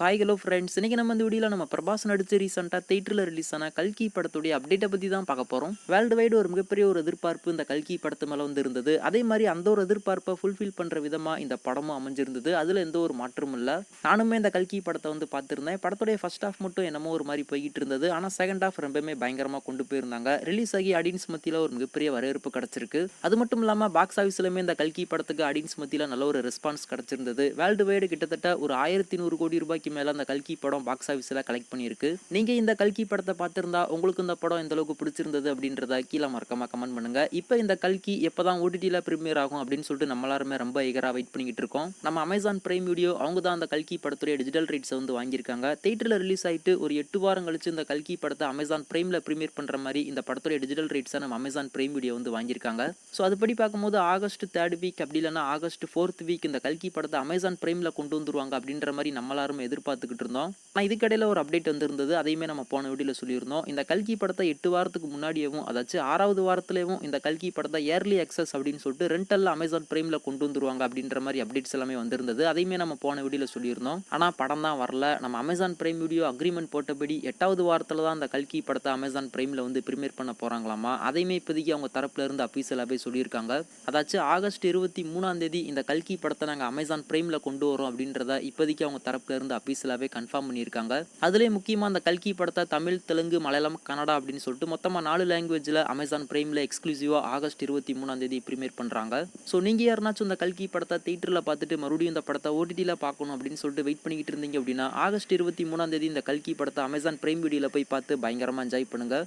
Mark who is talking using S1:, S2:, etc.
S1: Hi hello friends, இன்னைக்கு நம்ம இந்த வீடியோவில் நம்ம பிரபாஸ் நடிச்சு ரீசெண்டாக தேட்டரில் ரிலீஸ் ஆன கல்கி படத்துடைய அப்டேட்டை பற்றி தான் பார்க்க போகிறோம். வேர்ல்டு வைடு ஒரு மிகப்பெரிய ஒரு எதிர்பார்ப்பு இந்த கல்கி படத்து மேலே வந்து இருந்தது. அதே மாதிரி அந்த ஒரு எதிர்பார்ப்பை ஃபுல்ஃபில் பண்ணுற விதமாக இந்த படமும் அமைஞ்சிருந்தது. அதில் எந்த ஒரு மாற்றமும் இல்லை. நானுமே இந்த கல்கி படத்தை வந்து பார்த்துருந்தேன். படத்துடைய ஃபர்ஸ்ட் ஹாஃப் மட்டும் என்னமோ ஒரு மாதிரி போய்கிட்டு இருந்தது. ஆனால் செகண்ட் ஹாஃப் ரொம்பவுமே பயங்கரமாக கொண்டு போயிருந்தாங்க. ரிலீஸ் ஆகி ஆடியன்ஸ் மத்தியில் ஒரு மிகப்பெரிய வரவேற்பு கிடச்சிருக்கு. அது மட்டும் இல்லாமல் பாக்ஸ் ஆஃபீஸ்லையுமே இந்த கல்கி படத்துக்கு ஆடியன்ஸ் மத்தியில் நல்ல ஒரு ரெஸ்பான்ஸ் கிடச்சிருந்தது. வேர்ல்டு வைடு கிட்டத்தட்ட ஒரு 1100 கோடி ரூபாய்க்கு மேல அந்த கல்கி படம் பாக்ஸ் ஆஃபீஸில் கலெக்ட் பண்ணியிருக்கு. நீங்க இந்த கல்கி படத்தை பார்த்திருந்தா உங்களுக்கு இந்த படம் எந்த அளவுக்கு பிடிச்சிருந்தது அப்படின்றத கீழே மறக்காம கமெண்ட் பண்ணுங்க. இப்போ இந்த கல்கி எப்பதான் ஓடிடியில் ப்ரீமியர் ஆகும் அப்படின்னு சொல்லிட்டு நம்ம எல்லாருமே ரொம்ப ஈகரா வெயிட் பண்ணிக்கிட்டு இருக்கோம். நம்ம அமேசான் பிரைம் வீடியோ அவங்க தான் அந்த கல்கி படத்துடைய டிஜிட்டல் ரைட்ஸ் வந்து வாங்கியிருக்காங்க. தேட்டரில் ரிலீஸ் ஆயிட்டு ஒரு 8 வாரம் கழிச்சு இந்த கல்கி படத்தை அமேசான் பிரைம்ல ப்ரீமியர் பண்ற மாதிரி இந்த படத்துடைய டிஜிட்டல் ரைட்ஸை நம்ம அமேசான் பிரைம் வீடியோ வந்து வாங்கியிருக்காங்க. ஸோ அதுபடி பார்க்கும்போது ஆகஸ்ட் 3rd வீக் அப்படி இல்லைன்னா ஆகஸ்ட் 4th வீக் இந்த கல்கி படத்தை அமேசான் பிரைம்ல கொண்டு வந்துருவாங்க அப்படின்ற மாதிரி நம்ம எல்லாரும் எதிர்பார்த்துக்கிட்டு இருந்தோம். ஆனால் இதுக்கடையில் ஒரு அப்டேட் வந்திருந்தது. அதையுமே நம்ம போன வீடியோவில் சொல்லியிருந்தோம். இந்த கல்கி படத்தை 8 வாரத்துக்கு முன்னாடியேவும் அதாச்சும் 6வது வாரத்திலேயும் இந்த கல்கி படத்தை இயர்லி அக்சஸ் அப்படின்னு சொல்லிட்டு ரெண்டல்ல அமேசான் பிரைமில் கொண்டு வந்துருவாங்க அப்படின்ற மாதிரி அப்டேட்ஸ் எல்லாமே வந்திருந்தது. அதையுமே நம்ம போன வீடியோவில் சொல்லியிருந்தோம். ஆனால் படம் தான் வரல. நம்ம அமேசான் பிரைம் வீடியோ அக்ரிமெண்ட் போட்டபடி 8வது வாரத்தில் தான் அந்த கல்கி படத்தை அமேசான் பிரைமில் வந்து ப்ரீமியர் பண்ண போகிறாங்களாமா. அதையுமே இப்போதைக்கு அவங்க தரப்புல இருந்து அஃபீஷியலாகவே சொல்லியிருக்காங்க. அதாச்சும் ஆகஸ்ட் 23ஆம் தேதி இந்த கல்கி படத்தை நாங்கள் அமேசான் பிரைமில் கொண்டு வரோம் அப்படின்றத இப்போதைக்கு அவங்க தரப்புல இருந்து அஃபீஷியலாகவே கன்ஃபார்ம் பண்ணியிருக்காங்க. அதுலேயே முக்கியமாக அந்த கல்கி படத்தை தமிழ், தெலுங்கு, மலையாளம், கன்னடா அப்படின்னு சொல்லிட்டு மொத்தமாக 4 லாங்குவேஜில் அமேசான் பிரைமில் எக்ஸ்க்ளூசிவாக ஆகஸ்ட் 23ஆம் தேதி ப்ரீமியர் பண்ணுறாங்க. ஸோ நீங்கள் யாருனாச்சும் இந்த கல்கி படத்தை தேட்டரில் பார்த்துட்டு மறுபடியும் இந்த படத்தை ஓடிடியில் பார்க்கணும் அப்படின்னு சொல்லிட்டு வெயிட் பண்ணிக்கிட்டு இருந்தீங்க அப்படின்னா ஆகஸ்ட் 23ஆம் தேதி இந்த கல்கி படத்தை அமேசான் பிரைம் வீடியோவில் போய் பார்த்து பயங்கரமாக என்ஜாய் பண்ணுங்கள்.